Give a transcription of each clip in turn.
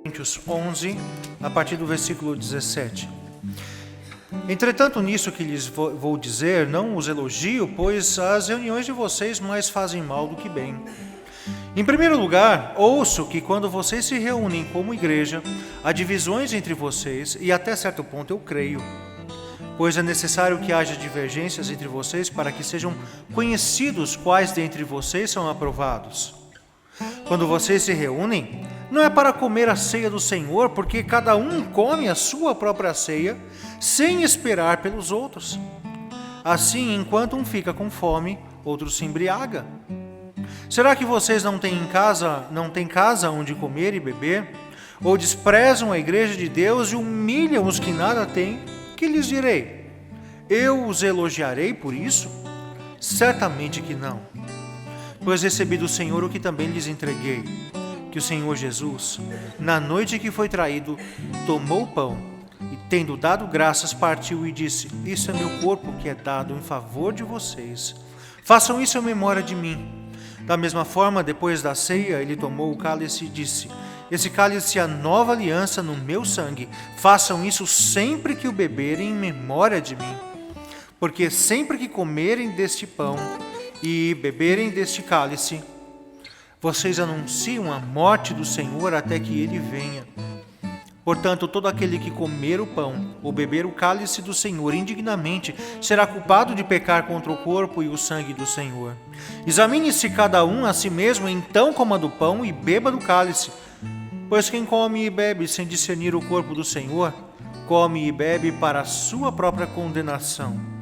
Coríntios 11, a partir do versículo 17. Entretanto, nisso que lhes vou dizer, não os elogio, pois as reuniões de vocês mais fazem mal do que bem. Em primeiro lugar, ouço que quando vocês se reúnem como igreja, há divisões entre vocês, e até certo ponto eu creio, pois é necessário que haja divergências entre vocês para que sejam conhecidos quais dentre vocês são aprovados. Quando vocês se reúnem, não é para comer a ceia do Senhor, porque cada um come a sua própria ceia, sem esperar pelos outros. Assim, enquanto um fica com fome, outro se embriaga. Será que vocês não têm casa onde comer e beber? Ou desprezam a igreja de Deus e humilham os que nada têm? Que lhes direi? Eu os elogiarei por isso? Certamente que não. Pois recebi do Senhor o que também lhes entreguei, que o Senhor Jesus, na noite que foi traído, tomou o pão e, tendo dado graças, partiu e disse: Isso é meu corpo que é dado em favor de vocês. Façam isso em memória de mim. Da mesma forma, depois da ceia, ele tomou o cálice e disse: Esse cálice é a nova aliança no meu sangue. Façam isso sempre que o beberem em memória de mim. Porque sempre que comerem deste pão e beberem deste cálice, vocês anunciam a morte do Senhor até que ele venha. Portanto, todo aquele que comer o pão ou beber o cálice do Senhor indignamente será culpado de pecar contra o corpo e o sangue do Senhor. Examine-se cada um a si mesmo, então coma do pão e beba do cálice. Pois quem come e bebe sem discernir o corpo do Senhor, come e bebe para a sua própria condenação.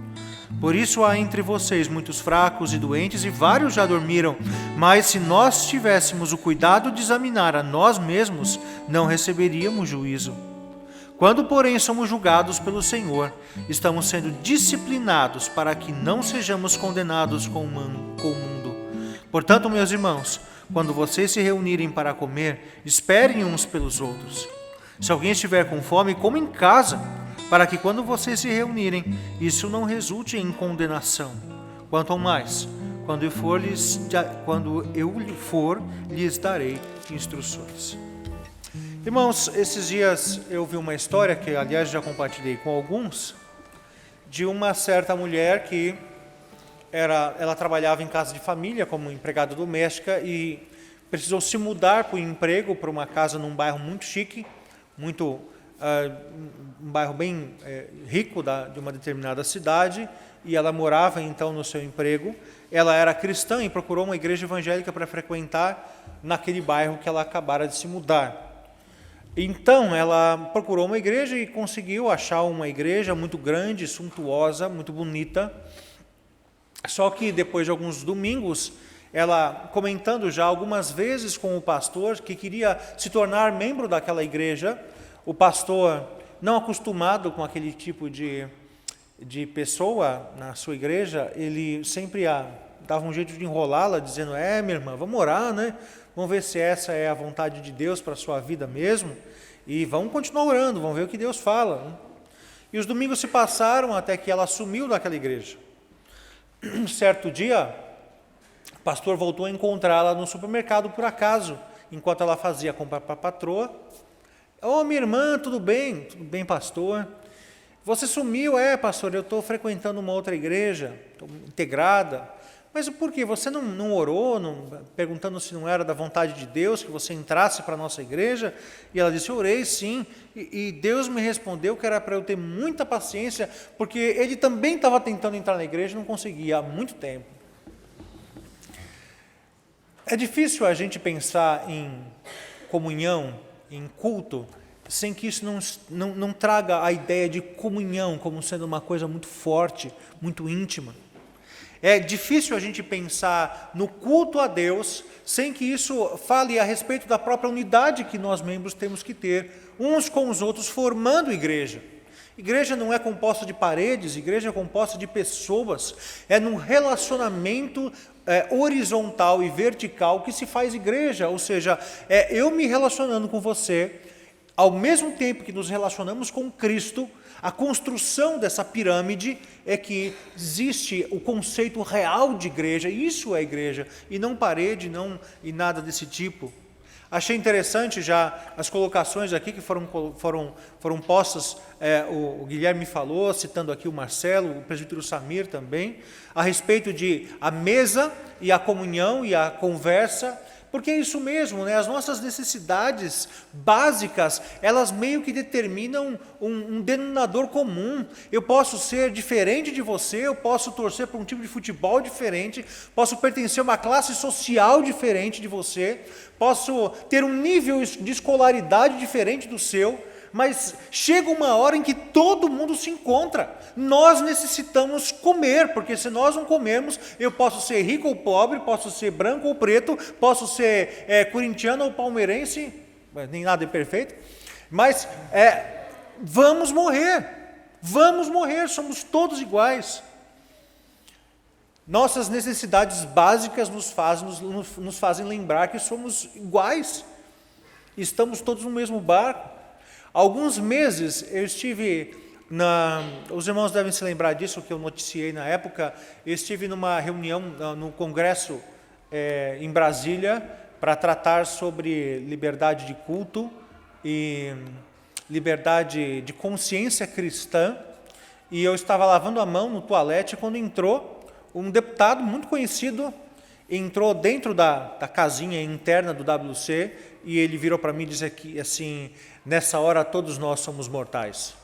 Por isso há entre vocês muitos fracos e doentes, e vários já dormiram. Mas se nós tivéssemos o cuidado de examinar a nós mesmos, não receberíamos juízo. Quando, porém, somos julgados pelo Senhor, estamos sendo disciplinados para que não sejamos condenados com o mundo. Portanto, meus irmãos, quando vocês se reunirem para comer, esperem uns pelos outros. Se alguém estiver com fome, coma em casa, para que quando vocês se reunirem, isso não resulte em condenação. Quanto ao mais, quando eu for, lhes darei instruções. Irmãos, esses dias eu vi uma história, que aliás já compartilhei com alguns, de uma certa mulher que ela trabalhava em casa de família como empregada doméstica e precisou se mudar para o emprego, para uma casa num bairro muito chique, um bairro bem rico de uma determinada cidade, e ela morava então no seu emprego. Ela era cristã e procurou uma igreja evangélica para frequentar naquele bairro que ela acabara de se mudar. Então ela procurou uma igreja e conseguiu achar uma igreja muito grande, suntuosa, muito bonita. Só que depois de alguns domingos, ela comentando já algumas vezes com o pastor que queria se tornar membro daquela igreja, o pastor, não acostumado com aquele tipo de pessoa na sua igreja, ele sempre dava um jeito de enrolá-la, dizendo: minha irmã, vamos orar, né? Vamos ver se essa é a vontade de Deus para a sua vida mesmo, e vamos continuar orando, vamos ver o que Deus fala, né? E os domingos se passaram até que ela sumiu daquela igreja. Certo dia, o pastor voltou a encontrá-la no supermercado por acaso, enquanto ela fazia a compra para a patroa. Minha irmã, tudo bem? Tudo bem, pastor? Você sumiu? Pastor, eu estou frequentando uma outra igreja, estou integrada. Mas por quê? Você não orou, perguntando se não era da vontade de Deus que você entrasse para a nossa igreja? E ela disse: eu orei sim, e Deus me respondeu que era para eu ter muita paciência, porque ele também estava tentando entrar na igreja e não conseguia há muito tempo. É difícil a gente pensar em comunhão, em culto, sem que isso não traga a ideia de comunhão como sendo uma coisa muito forte, muito íntima. É difícil a gente pensar no culto a Deus sem que isso fale a respeito da própria unidade que nós membros temos que ter, uns com os outros, formando igreja. Igreja não é composta de paredes, igreja é composta de pessoas, é num relacionamento horizontal e vertical que se faz igreja, ou seja, eu me relacionando com você, ao mesmo tempo que nos relacionamos com Cristo, a construção dessa pirâmide é que existe o conceito real de igreja, isso é igreja, e não parede, e nada desse tipo. Achei interessante já as colocações aqui que foram postas, o Guilherme falou, citando aqui o Marcelo, o presbítero Samir também, a respeito de a mesa e a comunhão e a conversa, porque é isso mesmo, né? As nossas necessidades básicas, elas meio que determinam um denominador comum. Eu posso ser diferente de você, eu posso torcer para um tipo de futebol diferente, posso pertencer a uma classe social diferente de você, posso ter um nível de escolaridade diferente do seu, mas chega uma hora em que todo mundo se encontra. Nós necessitamos comer, porque se nós não comermos, eu posso ser rico ou pobre, posso ser branco ou preto, posso ser corintiano ou palmeirense, nem nada é perfeito, mas vamos morrer, somos todos iguais. Nossas necessidades básicas nos fazem lembrar que somos iguais, estamos todos no mesmo barco. Alguns meses eu estive, os irmãos devem se lembrar disso, que eu noticiei na época, eu estive numa reunião, no congresso em Brasília, para tratar sobre liberdade de culto e liberdade de consciência cristã, e eu estava lavando a mão no toalete quando entrou um deputado muito conhecido, entrou dentro da casinha interna do WC, e ele virou para mim e disse assim: nessa hora todos nós somos mortais.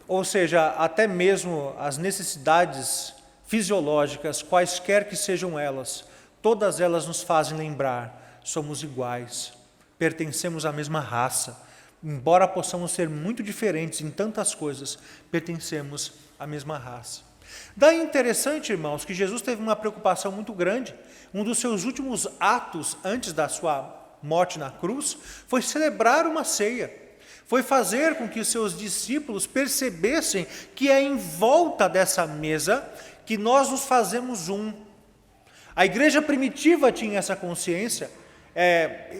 Ou seja, até mesmo as necessidades fisiológicas, quaisquer que sejam elas, todas elas nos fazem lembrar, somos iguais, pertencemos à mesma raça. Embora possamos ser muito diferentes em tantas coisas, pertencemos à mesma raça. Daí é interessante, irmãos, que Jesus teve uma preocupação muito grande. Um dos seus últimos atos antes da sua morte na cruz foi celebrar uma ceia. Foi fazer com que os seus discípulos percebessem que é em volta dessa mesa que nós nos fazemos um. A igreja primitiva tinha essa consciência,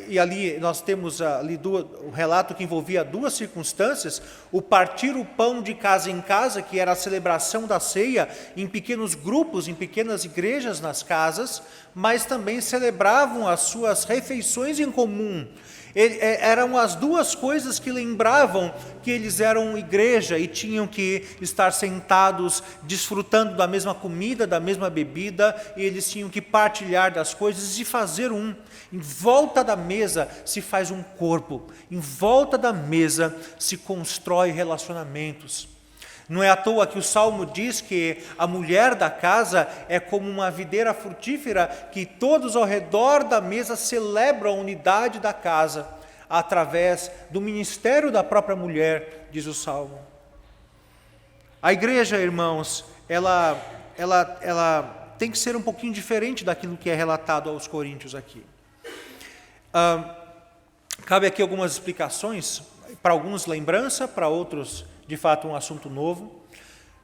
e ali nós temos o relato que envolvia duas circunstâncias: o partir o pão de casa em casa, que era a celebração da ceia em pequenos grupos, em pequenas igrejas nas casas, mas também celebravam as suas refeições em comum. Eram as duas coisas que lembravam que eles eram igreja e tinham que estar sentados, desfrutando da mesma comida, da mesma bebida, e eles tinham que partilhar das coisas e fazer um. Em volta da mesa se faz um corpo, em volta da mesa se constrói relacionamentos. Não é à toa que o Salmo diz que a mulher da casa é como uma videira frutífera, que todos ao redor da mesa celebram a unidade da casa, através do ministério da própria mulher, diz o Salmo. A igreja, irmãos, ela tem que ser um pouquinho diferente daquilo que é relatado aos coríntios aqui. Cabe aqui algumas explicações, para alguns lembrança, para outros de fato um assunto novo.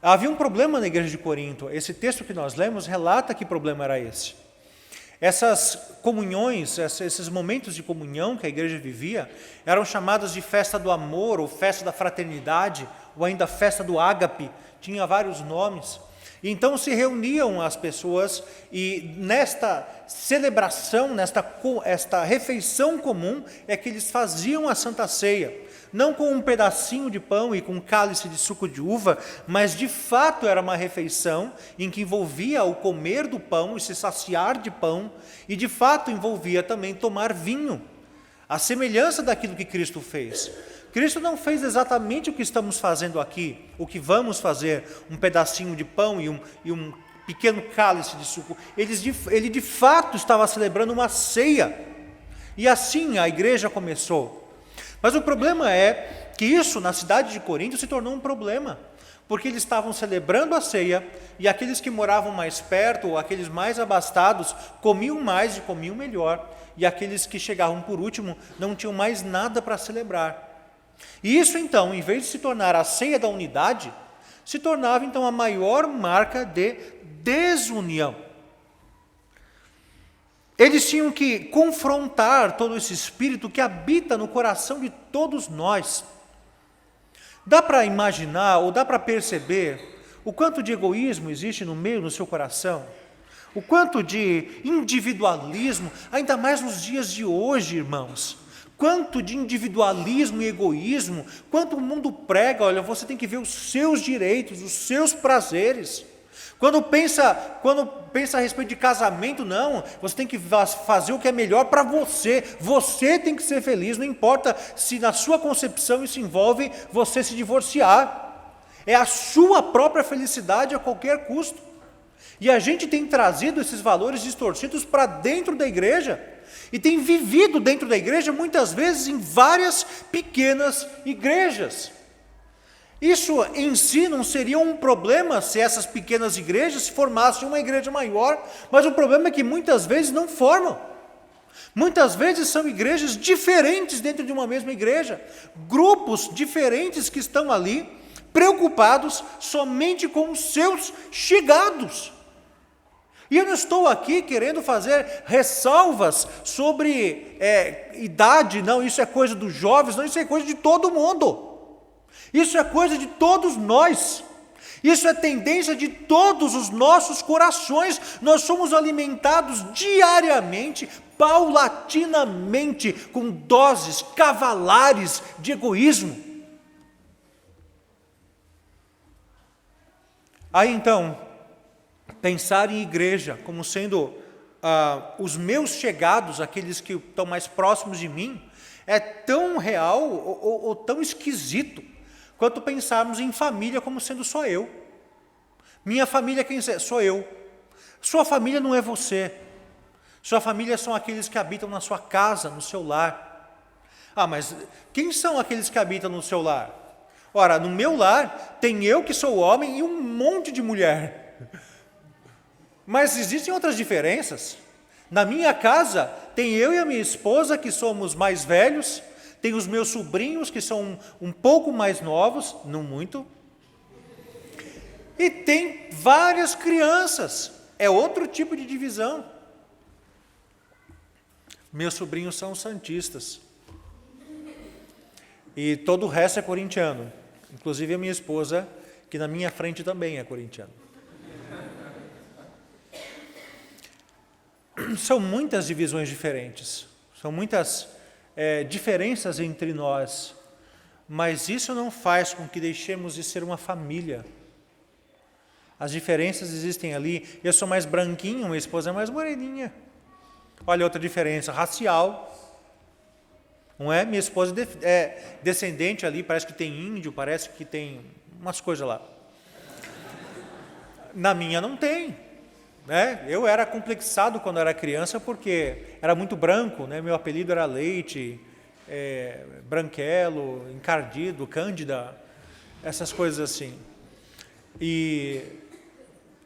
Havia um problema na igreja de Corinto. Esse texto que nós lemos relata que problema era esse. Essas comunhões, esses momentos de comunhão que a igreja vivia, eram chamados de festa do amor, ou festa da fraternidade, ou ainda festa do ágape, tinha vários nomes. Então se reuniam as pessoas e nesta celebração, esta refeição comum, é que eles faziam a Santa Ceia. Não com um pedacinho de pão e com um cálice de suco de uva, mas de fato era uma refeição em que envolvia o comer do pão e se saciar de pão, e de fato envolvia também tomar vinho, a semelhança daquilo que Cristo fez. Cristo não fez exatamente o que estamos fazendo aqui, o que vamos fazer, um pedacinho de pão e um pequeno cálice de suco. Ele de fato estava celebrando uma ceia, e assim a igreja começou. Mas o problema é que isso na cidade de Corinto se tornou um problema, porque eles estavam celebrando a ceia e aqueles que moravam mais perto, ou aqueles mais abastados, comiam mais e comiam melhor, e aqueles que chegavam por último não tinham mais nada para celebrar. E isso então, em vez de se tornar a ceia da unidade, se tornava então a maior marca de desunião. Eles tinham que confrontar todo esse espírito que habita no coração de todos nós. Dá para imaginar, ou dá para perceber, o quanto de egoísmo existe no seu coração? O quanto de individualismo, ainda mais nos dias de hoje, irmãos. Quanto de individualismo e egoísmo, quanto o mundo prega, olha, você tem que ver os seus direitos, os seus prazeres. Quando pensa a respeito de casamento, não, você tem que fazer o que é melhor para você. Você tem que ser feliz, não importa se na sua concepção isso envolve você se divorciar. É a sua própria felicidade a qualquer custo. E a gente tem trazido esses valores distorcidos para dentro da igreja, e tem vivido dentro da igreja, muitas vezes em várias pequenas igrejas. Isso em si não seria um problema se essas pequenas igrejas se formassem uma igreja maior, mas o problema é que muitas vezes não formam. Muitas vezes são igrejas diferentes dentro de uma mesma igreja, grupos diferentes que estão ali, preocupados somente com os seus chegados. E eu não estou aqui querendo fazer ressalvas sobre idade, não, isso é coisa dos jovens, não, isso é coisa de todo mundo. Isso é coisa de todos nós. Isso é tendência de todos os nossos corações. Nós somos alimentados diariamente, paulatinamente, com doses cavalares de egoísmo. Aí então, pensar em igreja como sendo os meus chegados, aqueles que estão mais próximos de mim, é tão real ou tão esquisito quanto pensarmos em família como sendo só eu. Minha família, quem é? Sou eu. Sua família não é você. Sua família são aqueles que habitam na sua casa, no seu lar. Ah, mas quem são aqueles que habitam no seu lar? Ora, no meu lar tem eu que sou homem e um monte de mulher. Mas existem outras diferenças. Na minha casa tem eu e a minha esposa que somos mais velhos, tem os meus sobrinhos que são um pouco mais novos, não muito, e tem várias crianças, é outro tipo de divisão. Meus sobrinhos são santistas, e todo o resto é corintiano, inclusive a minha esposa, que na minha frente também é corintiana. São muitas divisões diferentes, são muitas diferenças entre nós, mas isso não faz com que deixemos de ser uma família. As diferenças existem ali. Eu sou mais branquinho, minha esposa é mais moreninha. Olha outra diferença, racial. Não é? Minha esposa é descendente ali, parece que tem índio, parece que tem umas coisas lá. Na minha não tem. Né? Eu era complexado quando era criança porque era muito branco, né? Meu apelido era Leite, Branquelo, Encardido, Cândida, essas coisas assim. E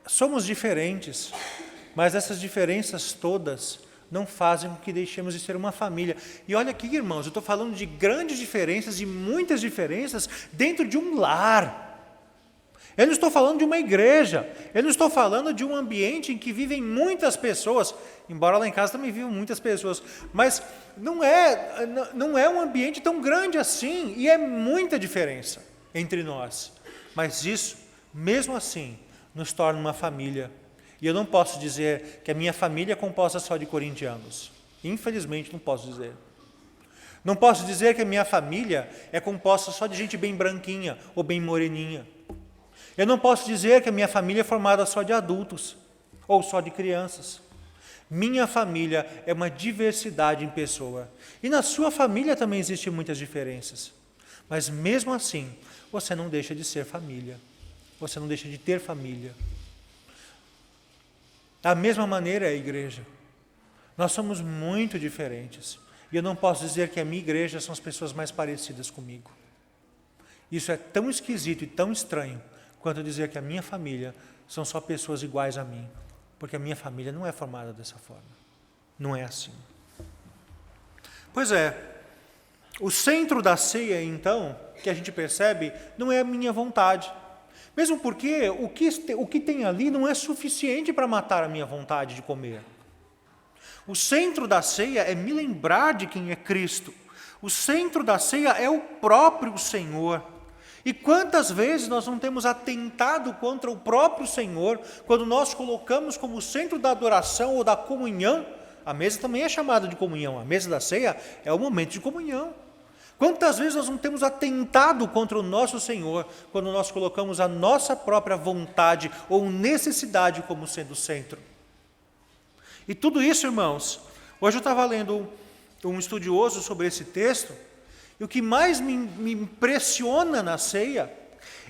somos diferentes, mas essas diferenças todas não fazem com que deixemos de ser uma família. E olha aqui, irmãos, eu estou falando de grandes diferenças e muitas diferenças dentro de um lar. Eu não estou falando de uma igreja, eu não estou falando de um ambiente em que vivem muitas pessoas, embora lá em casa também vivam muitas pessoas, mas não é um ambiente tão grande assim, e é muita diferença entre nós. Mas isso, mesmo assim, nos torna uma família. E eu não posso dizer que a minha família é composta só de corintianos. Infelizmente, não posso dizer. Não posso dizer que a minha família é composta só de gente bem branquinha ou bem moreninha. Eu não posso dizer que a minha família é formada só de adultos ou só de crianças. Minha família é uma diversidade em pessoa. E na sua família também existem muitas diferenças. Mas mesmo assim, você não deixa de ser família. Você não deixa de ter família. Da mesma maneira é a igreja. Nós somos muito diferentes. E eu não posso dizer que a minha igreja são as pessoas mais parecidas comigo. Isso é tão esquisito e tão estranho quanto dizer que a minha família são só pessoas iguais a mim. Porque a minha família não é formada dessa forma. Não é assim. Pois é, o centro da ceia, então, que a gente percebe, não é a minha vontade. Mesmo porque o que tem ali não é suficiente para matar a minha vontade de comer. O centro da ceia é me lembrar de quem é Cristo. O centro da ceia é o próprio Senhor. E quantas vezes nós não temos atentado contra o próprio Senhor, quando nós colocamos como centro da adoração ou da comunhão, a mesa também é chamada de comunhão, a mesa da ceia é o momento de comunhão. Quantas vezes nós não temos atentado contra o nosso Senhor, quando nós colocamos a nossa própria vontade ou necessidade como sendo o centro? E tudo isso, irmãos, hoje eu estava lendo um estudioso sobre esse texto, e o que mais me impressiona na ceia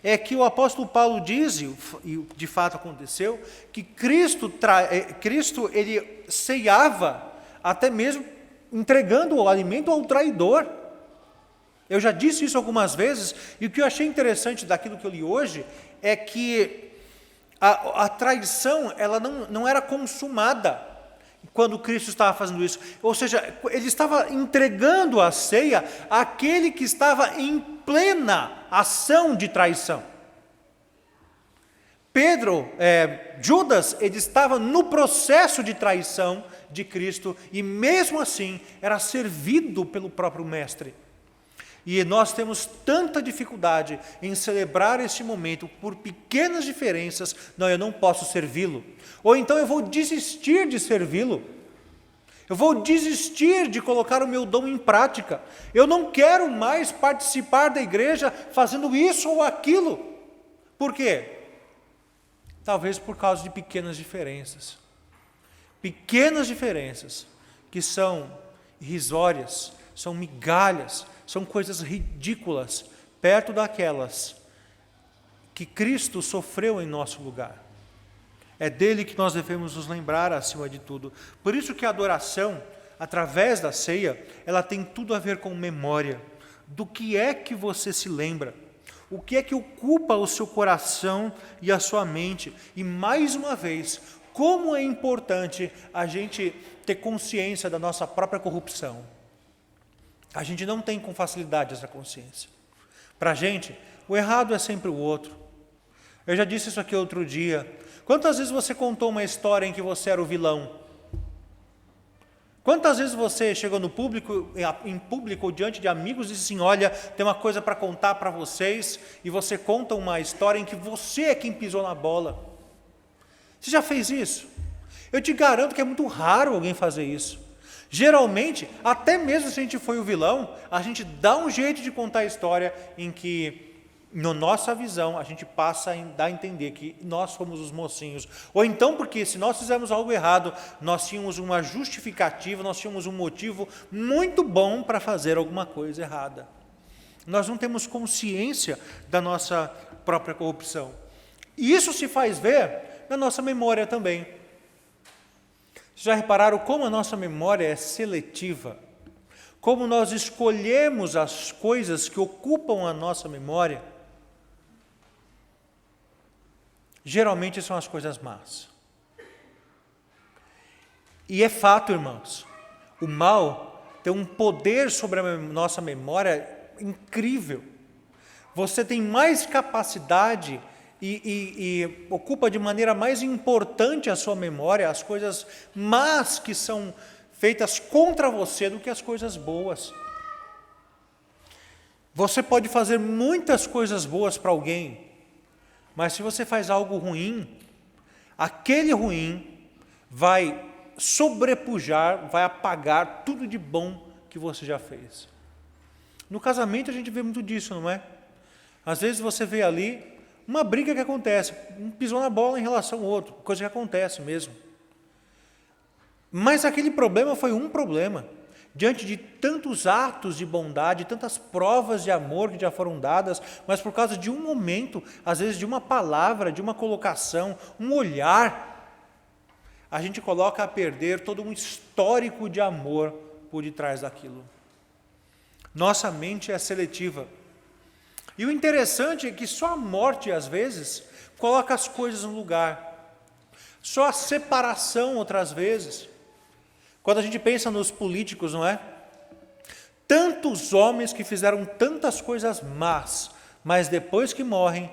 é que o apóstolo Paulo diz, e de fato aconteceu, que Cristo ele ceiava até mesmo entregando o alimento ao traidor. Eu já disse isso algumas vezes, e o que eu achei interessante daquilo que eu li hoje é que a traição ela não era consumada quando Cristo estava fazendo isso. Ou seja, ele estava entregando a ceia àquele que estava em plena ação de traição. Judas, ele estava no processo de traição de Cristo e mesmo assim era servido pelo próprio Mestre. E nós temos tanta dificuldade em celebrar este momento por pequenas diferenças. Não, eu não posso servi-lo. Ou então eu vou desistir de servi-lo. Eu vou desistir de colocar o meu dom em prática. Eu não quero mais participar da igreja fazendo isso ou aquilo. Por quê? Talvez por causa de pequenas diferenças. Pequenas diferenças que são irrisórias, são migalhas, são coisas ridículas, perto daquelas que Cristo sofreu em nosso lugar. É dele que nós devemos nos lembrar acima de tudo. Por isso que a adoração, através da ceia, ela tem tudo a ver com memória. Do que é que você se lembra? O que é que ocupa o seu coração e a sua mente? E mais uma vez, como é importante a gente ter consciência da nossa própria corrupção. A gente não tem com facilidade essa consciência. Para a gente, o errado é sempre o outro. Eu já disse isso aqui outro dia. Quantas vezes você contou uma história em que você era o vilão? Quantas vezes você chegou em público ou diante de amigos e disse assim, olha, tem uma coisa para contar para vocês, e você conta uma história em que você é quem pisou na bola? Você já fez isso? Eu te garanto que é muito raro alguém fazer isso. Geralmente, até mesmo se a gente foi o vilão, a gente dá um jeito de contar a história em que, na nossa visão, a gente passa a dar a entender que nós fomos os mocinhos. Ou então porque se nós fizermos algo errado, nós tínhamos uma justificativa, nós tínhamos um motivo muito bom para fazer alguma coisa errada. Nós não temos consciência da nossa própria corrupção. E isso se faz ver na nossa memória também. Já repararam como a nossa memória é seletiva? Como nós escolhemos as coisas que ocupam a nossa memória? Geralmente são as coisas más. E é fato, irmãos, o mal tem um poder sobre a nossa memória incrível. Você tem mais capacidade e ocupa de maneira mais importante a sua memória as coisas más que são feitas contra você do que as coisas boas. Você pode fazer muitas coisas boas para alguém, mas se você faz algo ruim, aquele ruim vai sobrepujar, vai apagar tudo de bom que você já fez. No casamento a gente vê muito disso, não é? Às vezes você vê ali uma briga que acontece, um pisou na bola em relação ao outro, coisa que acontece mesmo. Mas aquele problema foi um problema, diante de tantos atos de bondade, tantas provas de amor que já foram dadas, mas por causa de um momento, às vezes de uma palavra, de uma colocação, um olhar, a gente coloca a perder todo um histórico de amor por detrás daquilo. Nossa mente é seletiva. E o interessante é que só a morte, às vezes, coloca as coisas no lugar. Só a separação, outras vezes. Quando a gente pensa nos políticos, não é? Tantos homens que fizeram tantas coisas más, mas depois que morrem,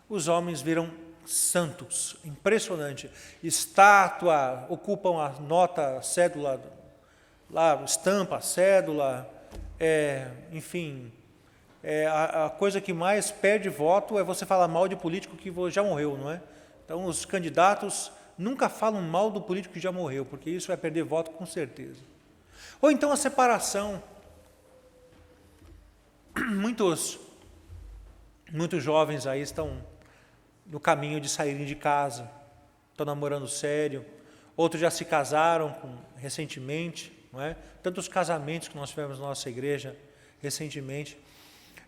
os homens viram santos, impressionante. Estátua, ocupam a nota, a cédula, lá, estampa, a cédula, enfim. A coisa que mais perde voto é você falar mal de político que já morreu, não é? Então, os candidatos nunca falam mal do político que já morreu, porque isso vai perder voto com certeza. Ou então a separação. Muitos jovens aí estão no caminho de saírem de casa, estão namorando sério, outros já se casaram recentemente, não é? Tantos casamentos que nós tivemos na nossa igreja recentemente,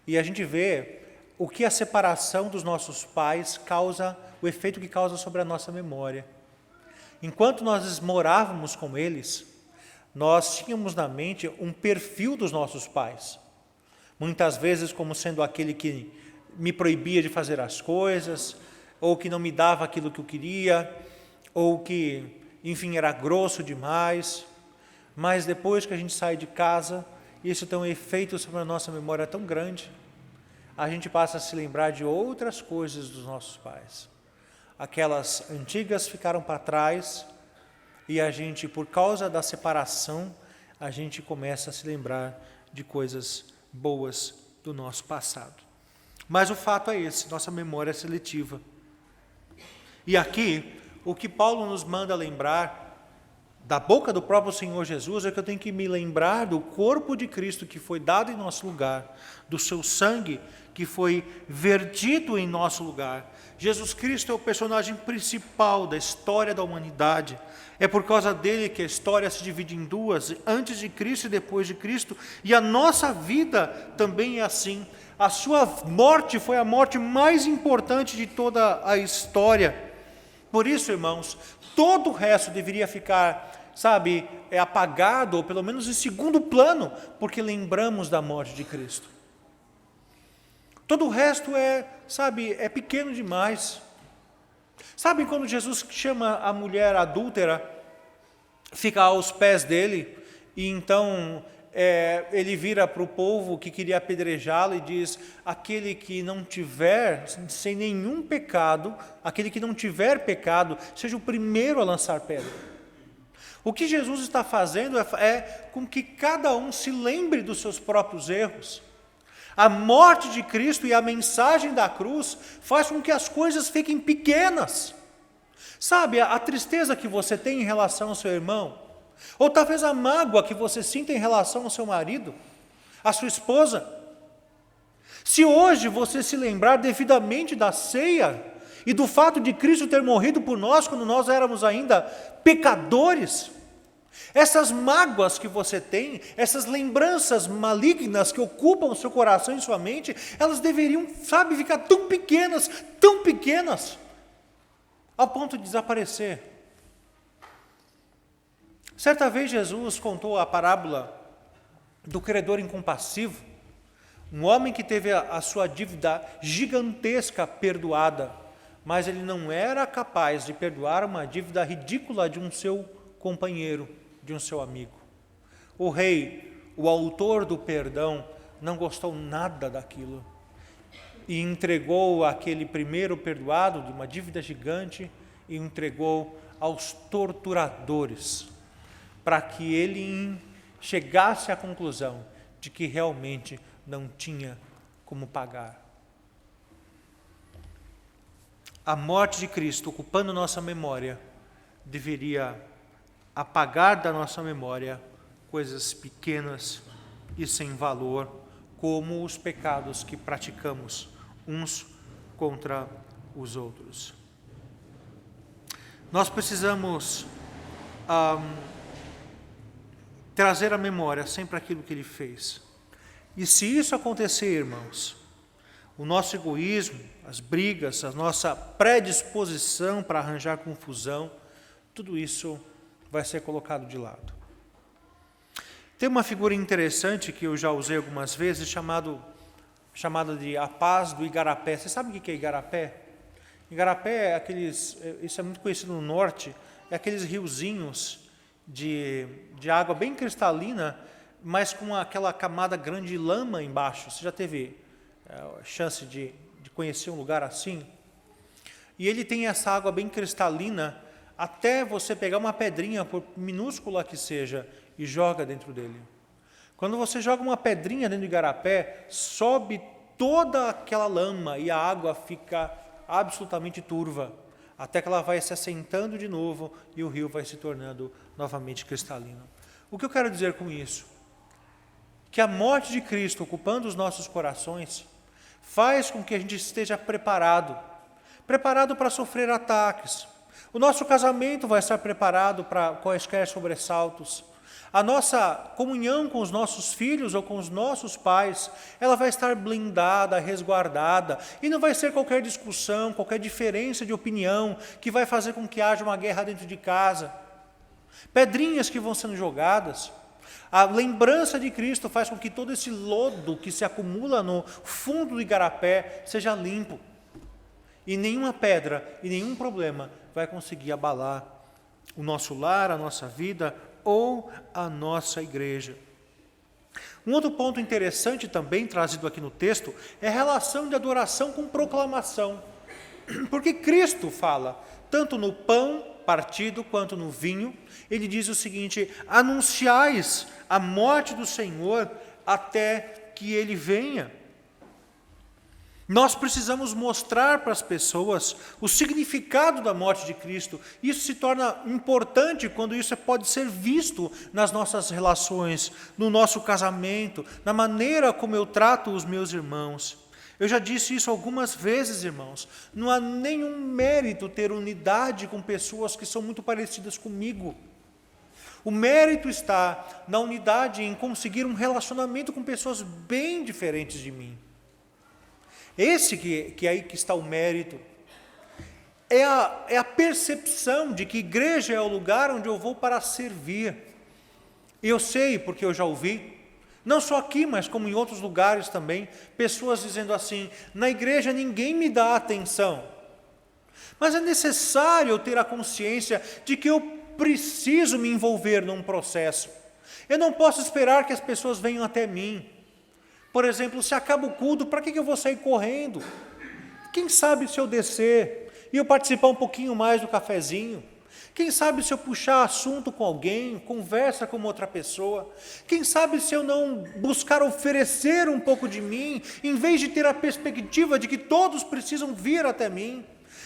e a gente vê o que a separação dos nossos pais causa, o efeito que causa sobre a nossa memória. Enquanto nós morávamos com eles, nós tínhamos na mente um perfil dos nossos pais, muitas vezes como sendo aquele que me proibia de fazer as coisas, ou que não me dava aquilo que eu queria, ou que, enfim, era grosso demais. Mas depois que a gente sai de casa, isso tem um efeito sobre a nossa memória tão grande, a gente passa a se lembrar de outras coisas dos nossos pais. Aquelas antigas ficaram para trás, e a gente, por causa da separação, a gente começa a se lembrar de coisas boas do nosso passado. Mas o fato é esse, nossa memória é seletiva. E aqui, o que Paulo nos manda lembrar, da boca do próprio Senhor Jesus, é que eu tenho que me lembrar do corpo de Cristo que foi dado em nosso lugar, do seu sangue que foi vertido em nosso lugar. Jesus Cristo é o personagem principal da história da humanidade. É por causa dele que a história se divide em duas, antes de Cristo e depois de Cristo, e a nossa vida também é assim. A sua morte foi a morte mais importante de toda a história. Por isso, irmãos, todo o resto deveria ficar, apagado, ou pelo menos em segundo plano, porque lembramos da morte de Cristo. Todo o resto é pequeno demais. Sabe quando Jesus chama a mulher adúltera, fica aos pés dele, e então ele vira para o povo que queria apedrejá-lo e diz: aquele que não tiver sem nenhum pecado, aquele que não tiver pecado, seja o primeiro a lançar pedra. O que Jesus está fazendo é com que cada um se lembre dos seus próprios erros. A morte de Cristo e a mensagem da cruz faz com que as coisas fiquem pequenas. A tristeza que você tem em relação ao seu irmão, ou talvez a mágoa que você sinta em relação ao seu marido, à sua esposa. Se hoje você se lembrar devidamente da ceia e do fato de Cristo ter morrido por nós quando nós éramos ainda pecadores, essas mágoas que você tem, essas lembranças malignas que ocupam o seu coração e sua mente, elas deveriam, ficar tão pequenas, ao ponto de desaparecer. Certa vez Jesus contou a parábola do credor incompassivo, um homem que teve a sua dívida gigantesca perdoada, mas ele não era capaz de perdoar uma dívida ridícula de um seu companheiro, de um seu amigo. O rei, o autor do perdão, não gostou nada daquilo e entregou aquele primeiro perdoado de uma dívida gigante e entregou aos torturadores, para que ele chegasse à conclusão de que realmente não tinha como pagar. A morte de Cristo, ocupando nossa memória, deveria apagar da nossa memória coisas pequenas e sem valor, como os pecados que praticamos uns contra os outros. Nós precisamos trazer à memória sempre aquilo que ele fez. E se isso acontecer, irmãos, o nosso egoísmo, as brigas, a nossa predisposição para arranjar confusão, tudo isso vai ser colocado de lado. Tem uma figura interessante que eu já usei algumas vezes, chamada de a paz do igarapé. Você sabe o que é igarapé? Igarapé é isso é muito conhecido no norte, é aqueles riozinhos de água bem cristalina, mas com aquela camada grande de lama embaixo. Você já teve a chance de conhecer um lugar assim? e ele tem essa água bem cristalina, até você pegar uma pedrinha, por minúscula que seja, e joga dentro dele. Quando você joga uma pedrinha dentro do igarapé, sobe toda aquela lama e a água fica absolutamente turva, até que ela vai se assentando de novo e o rio vai se tornando novamente cristalino. O que eu quero dizer com isso? Que a morte de Cristo ocupando os nossos corações faz com que a gente esteja preparado para sofrer ataques. O nosso casamento vai estar preparado para quaisquer sobressaltos. A nossa comunhão com os nossos filhos ou com os nossos pais, ela vai estar blindada, resguardada, e não vai ser qualquer discussão, qualquer diferença de opinião que vai fazer com que haja uma guerra dentro de casa. Pedrinhas que vão sendo jogadas. A lembrança de Cristo faz com que todo esse lodo que se acumula no fundo do igarapé seja limpo. E nenhuma pedra e nenhum problema vai conseguir abalar o nosso lar, a nossa vida ou a nossa igreja. Um outro ponto interessante também trazido aqui no texto é a relação de adoração com proclamação. Porque Cristo fala, tanto no pão partido quanto no vinho, ele diz o seguinte: anunciais a morte do Senhor até que ele venha. Nós precisamos mostrar para as pessoas o significado da morte de Cristo. Isso se torna importante quando isso pode ser visto nas nossas relações, no nosso casamento, na maneira como eu trato os meus irmãos. Eu já disse isso algumas vezes, irmãos. Não há nenhum mérito ter unidade com pessoas que são muito parecidas comigo. O mérito está na unidade em conseguir um relacionamento com pessoas bem diferentes de mim. Esse que é aí que está o mérito. É a percepção de que igreja é o lugar onde eu vou para servir. E eu sei, porque eu já ouvi, não só aqui, mas como em outros lugares também, pessoas dizendo assim: na igreja ninguém me dá atenção. Mas é necessário eu ter a consciência de que eu preciso me envolver num processo. Eu não posso esperar que as pessoas venham até mim. Por exemplo, se acaba o culto, para que eu vou sair correndo? Quem sabe se eu descer e eu participar um pouquinho mais do cafezinho? Quem sabe se eu puxar assunto com alguém, conversa com outra pessoa? Quem sabe se eu não buscar oferecer um pouco de mim, em vez de ter a perspectiva de que todos precisam vir até mim?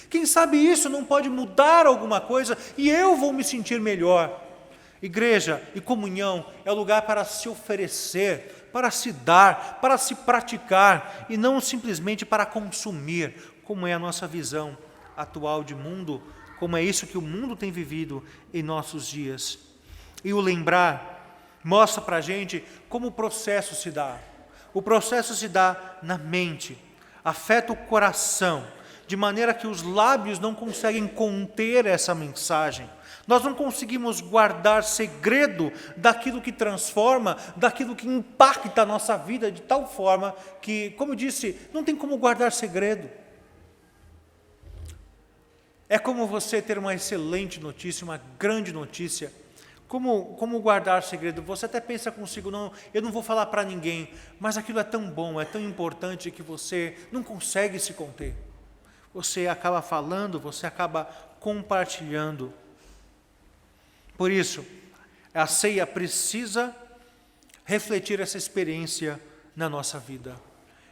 Quem sabe isso não pode mudar alguma coisa e eu vou me sentir melhor? Igreja e comunhão é o lugar para se oferecer, para se dar, para se praticar e não simplesmente para consumir, como é a nossa visão atual de mundo, como é isso que o mundo tem vivido em nossos dias. E o lembrar mostra para a gente como o processo se dá. O processo se dá na mente, afeta o coração, de maneira que os lábios não conseguem conter essa mensagem. Nós não conseguimos guardar segredo daquilo que transforma, daquilo que impacta a nossa vida de tal forma que, como eu disse, não tem como guardar segredo. É como você ter uma excelente notícia, uma grande notícia. Como guardar segredo? Você até pensa consigo, não, eu não vou falar para ninguém, mas aquilo é tão bom, é tão importante que você não consegue se conter. Você acaba falando, você acaba compartilhando. Por isso, a ceia precisa refletir essa experiência na nossa vida.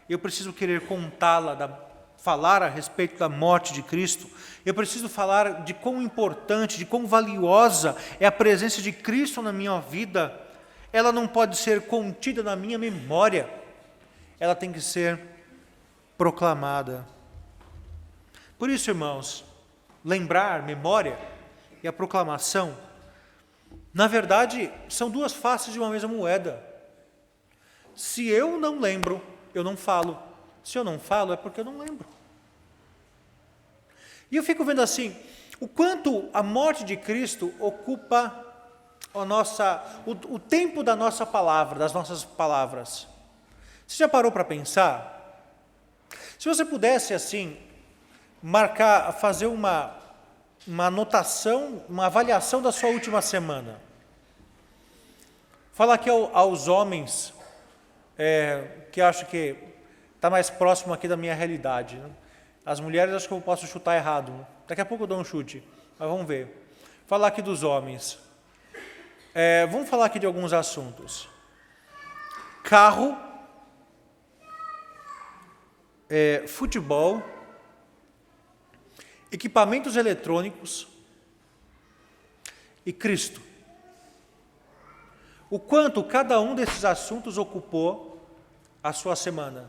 Eu preciso querer contá-la, falar a respeito da morte de Cristo. Eu preciso falar de quão importante, de quão valiosa é a presença de Cristo na minha vida. Ela não pode ser contida na minha memória. Ela tem que ser proclamada. Por isso, irmãos, lembrar, memória e a proclamação, na verdade, são duas faces de uma mesma moeda. Se eu não lembro, eu não falo. Se eu não falo, é porque eu não lembro. E eu fico vendo assim, o quanto a morte de Cristo ocupa o tempo da nossa palavra, das nossas palavras. Você já parou para pensar? Se você pudesse, assim, fazer uma anotação, uma avaliação da sua última semana. Falar aqui aos homens, que acho que está mais próximo aqui da minha realidade, né? As mulheres, acho que eu posso chutar errado. Daqui a pouco eu dou um chute, mas vamos ver. Falar aqui dos homens. Vamos falar aqui de alguns assuntos. Carro, futebol, equipamentos eletrônicos e Cristo. O quanto cada um desses assuntos ocupou a sua semana?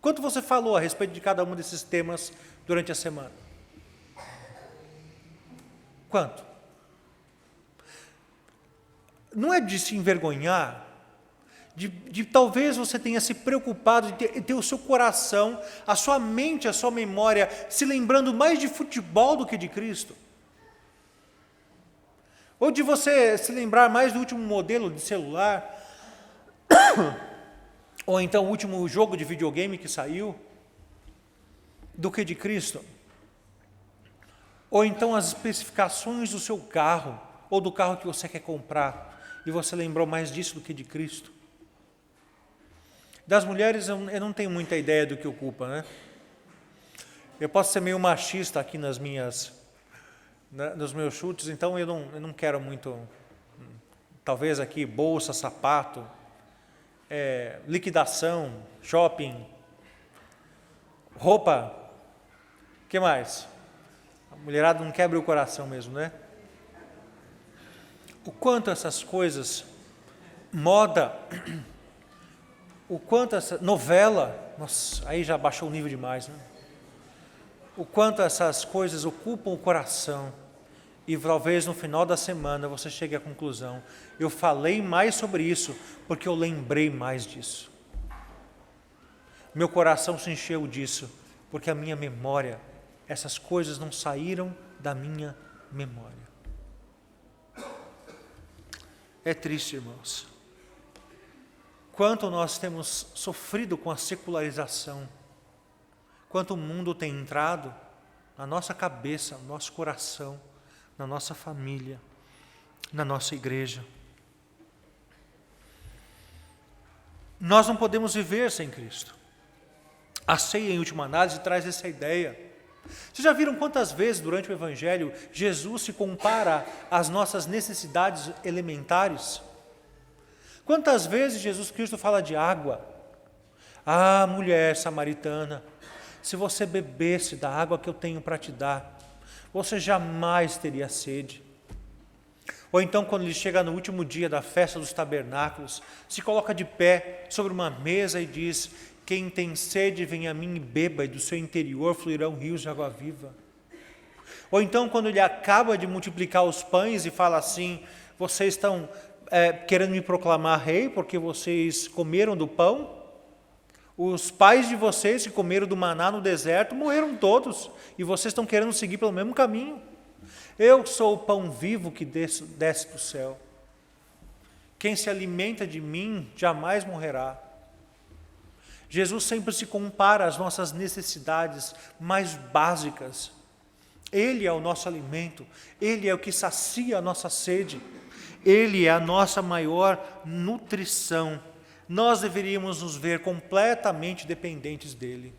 Quanto você falou a respeito de cada um desses temas durante a semana? Quanto? Não é de se envergonhar, de talvez você tenha se preocupado de ter o seu coração, a sua mente, a sua memória, se lembrando mais de futebol do que de Cristo? Ou de você se lembrar mais do último modelo de celular, ou então o último jogo de videogame que saiu, do que de Cristo? Ou então as especificações do seu carro, ou do carro que você quer comprar, e você lembrou mais disso do que de Cristo? Das mulheres eu não tenho muita ideia do que ocupa, né? Eu posso ser meio machista aqui nos meus chutes, então eu não quero muito, talvez aqui, bolsa, sapato, liquidação, shopping, roupa, o que mais? A mulherada não quebra o coração mesmo, né? O quanto essas coisas, moda, o quanto essa novela, nossa, aí já baixou o nível demais, né? O quanto essas coisas ocupam o coração, e talvez no final da semana você chegue à conclusão: eu falei mais sobre isso porque eu lembrei mais disso. Meu coração se encheu disso porque a minha memória, essas coisas não saíram da minha memória. É triste, irmãos, quanto nós temos sofrido com a secularização, quanto o mundo tem entrado na nossa cabeça, no nosso coração, na nossa família, na nossa igreja. Nós não podemos viver sem Cristo. A ceia, em última análise, traz essa ideia. Vocês já viram quantas vezes durante o Evangelho Jesus se compara às nossas necessidades elementares? Quantas vezes Jesus Cristo fala de água? Ah, mulher samaritana, se você bebesse da água que eu tenho para te dar, você jamais teria sede. Ou então, quando ele chega no último dia da festa dos tabernáculos, se coloca de pé sobre uma mesa e diz: quem tem sede, vem a mim e beba, e do seu interior fluirão rios de água viva. Ou então, quando ele acaba de multiplicar os pães e fala assim: vocês estão querendo me proclamar rei porque vocês comeram do pão? Os pais de vocês que comeram do maná no deserto morreram todos, e vocês estão querendo seguir pelo mesmo caminho. Eu sou o pão vivo que desce do céu. Quem se alimenta de mim jamais morrerá. Jesus sempre se compara às nossas necessidades mais básicas. Ele é o nosso alimento, Ele é o que sacia a nossa sede, Ele é a nossa maior nutrição. Nós deveríamos nos ver completamente dependentes dEle.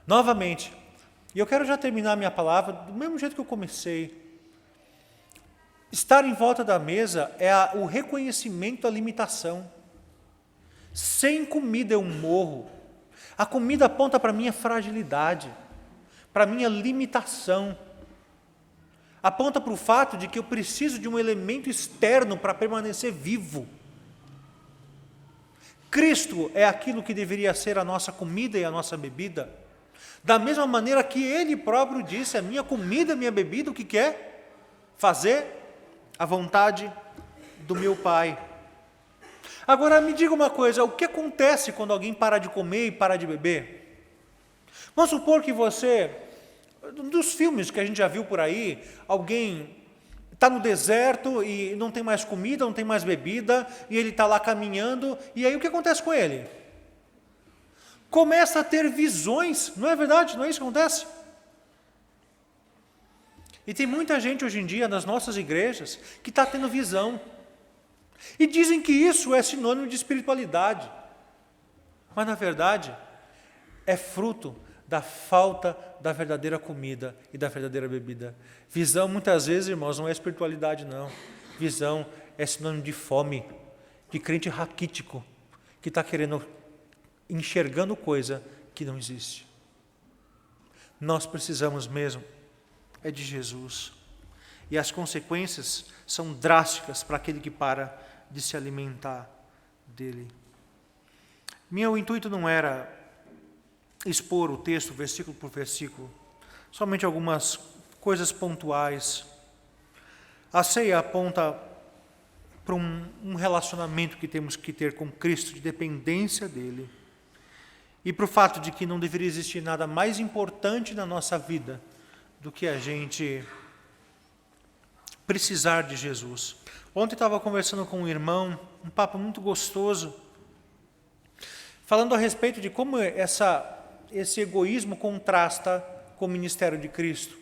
Novamente, e eu quero já terminar minha palavra do mesmo jeito que eu comecei. Estar em volta da mesa é o reconhecimento da limitação. Sem comida eu morro. A comida aponta para a minha fragilidade, para a minha limitação. Aponta para o fato de que eu preciso de um elemento externo para permanecer vivo. Cristo é aquilo que deveria ser a nossa comida e a nossa bebida. Da mesma maneira que Ele próprio disse: a minha comida, a minha bebida, o que quer? Fazer a vontade do meu Pai. Agora me diga uma coisa: o que acontece quando alguém para de comer e para de beber? Vamos supor que você, dos filmes que a gente já viu por aí, alguém está no deserto e não tem mais comida, não tem mais bebida, e ele está lá caminhando, e aí o que acontece com ele? Começa a ter visões, não é verdade? Não é isso que acontece? E tem muita gente hoje em dia nas nossas igrejas que está tendo visão. E dizem que isso é sinônimo de espiritualidade. Mas na verdade é fruto da falta da verdadeira comida e da verdadeira bebida. Visão, muitas vezes, irmãos, não é espiritualidade, não. Visão é sinônimo de fome, de crente raquítico, que está enxergando coisa que não existe. Nós precisamos mesmo é de Jesus. E as consequências são drásticas para aquele que para de se alimentar dele. Meu intuito não era expor o texto versículo por versículo, somente algumas coisas pontuais. A ceia aponta para um relacionamento que temos que ter com Cristo, de dependência dele, e para o fato de que não deveria existir nada mais importante na nossa vida do que a gente precisar de Jesus. Ontem estava conversando com um irmão, um papo muito gostoso, falando a respeito de como esse egoísmo contrasta com o ministério de Cristo.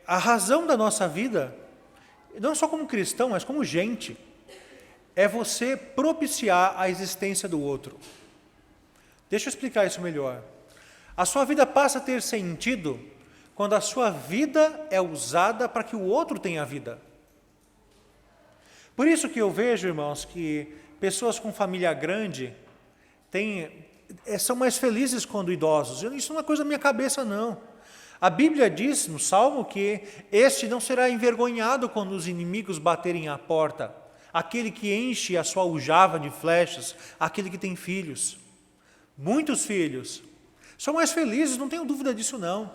A razão da nossa vida, não só como cristão, mas como gente, é você propiciar a existência do outro. Deixa eu explicar isso melhor. A sua vida passa a ter sentido quando a sua vida é usada para que o outro tenha vida. Por isso que eu vejo, irmãos, que pessoas com família grande são mais felizes quando idosos. Isso não é coisa da minha cabeça, não. A Bíblia diz no Salmo que este não será envergonhado quando os inimigos baterem à porta. Aquele que enche a sua aljava de flechas, aquele que tem filhos. Muitos filhos são mais felizes, não tenho dúvida disso não.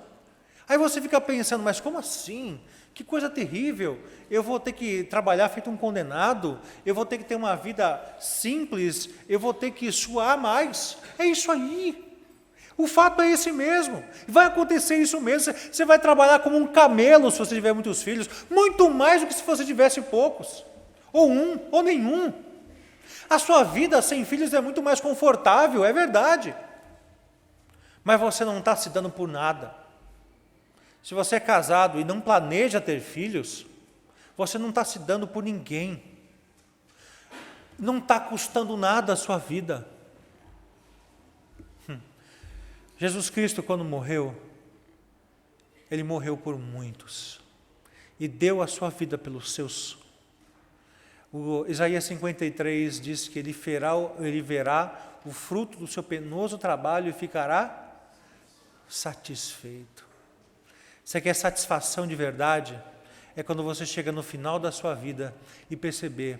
Aí você fica pensando, mas como assim? Que coisa terrível, eu vou ter que trabalhar feito um condenado, eu vou ter que ter uma vida simples, eu vou ter que suar mais. É isso aí. O fato é esse mesmo. Vai acontecer isso mesmo. Você vai trabalhar como um camelo se você tiver muitos filhos, muito mais do que se você tivesse poucos, ou um, ou nenhum. A sua vida sem filhos é muito mais confortável, é verdade. Mas você não está se dando por nada. Se você é casado e não planeja ter filhos, você não está se dando por ninguém. Não está custando nada a sua vida. Jesus Cristo, quando morreu, Ele morreu por muitos. E deu a sua vida pelos seus. O Isaías 53 diz que ele verá o fruto do seu penoso trabalho e ficará satisfeito. Você quer satisfação de verdade? É quando você chega no final da sua vida e perceber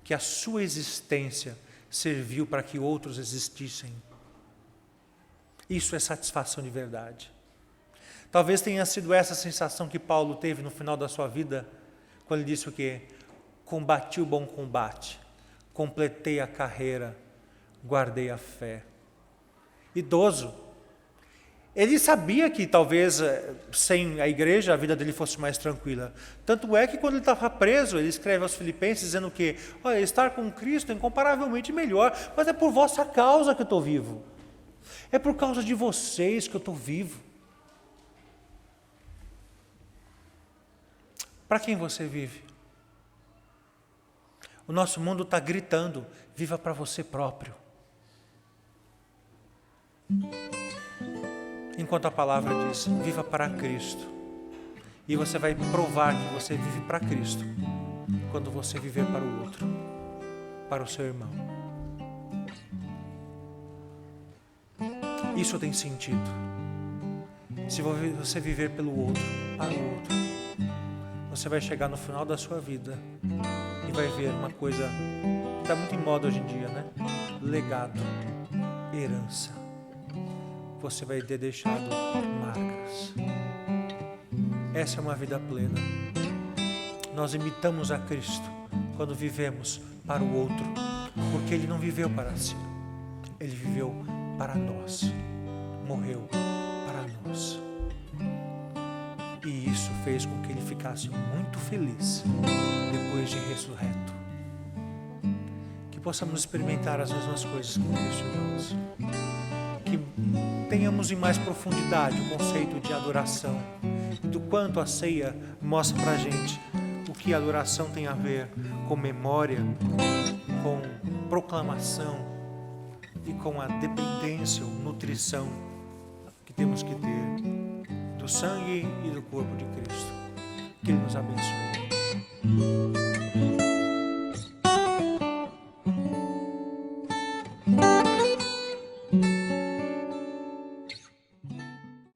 que a sua existência serviu para que outros existissem. Isso é satisfação de verdade. Talvez tenha sido essa sensação que Paulo teve no final da sua vida, quando ele disse o quê? Combati o bom combate, completei a carreira, guardei a fé. Idoso, ele sabia que talvez sem a igreja a vida dele fosse mais tranquila. Tanto é que quando ele estava preso, ele escreve aos Filipenses dizendo que olha, estar com Cristo é incomparavelmente melhor, mas é por vossa causa que eu estou vivo. É por causa de vocês que eu estou vivo. Para quem você vive? O nosso mundo está gritando, viva para você próprio. Enquanto a palavra diz, viva para Cristo. E você vai provar que você vive para Cristo, quando você viver para o outro, para o seu irmão. Isso tem sentido. Se você viver pelo outro, para o outro, você vai chegar no final da sua vida e vai ver uma coisa que está muito em moda hoje em dia, né? Legado, herança. Você vai ter deixado marcas. Essa é uma vida plena. Nós imitamos a Cristo quando vivemos para o outro, porque Ele não viveu para si, Ele viveu para nós, morreu para nós. E isso fez com que Ele ficasse muito feliz depois de ressurreto. Que possamos experimentar as mesmas coisas com Cristo, irmãos. Que tenhamos em mais profundidade o conceito de adoração, do quanto a ceia mostra para a gente o que a adoração tem a ver com memória, com proclamação, e com a dependência ou nutrição que temos que ter do sangue e do corpo de Cristo. Que Ele nos abençoe.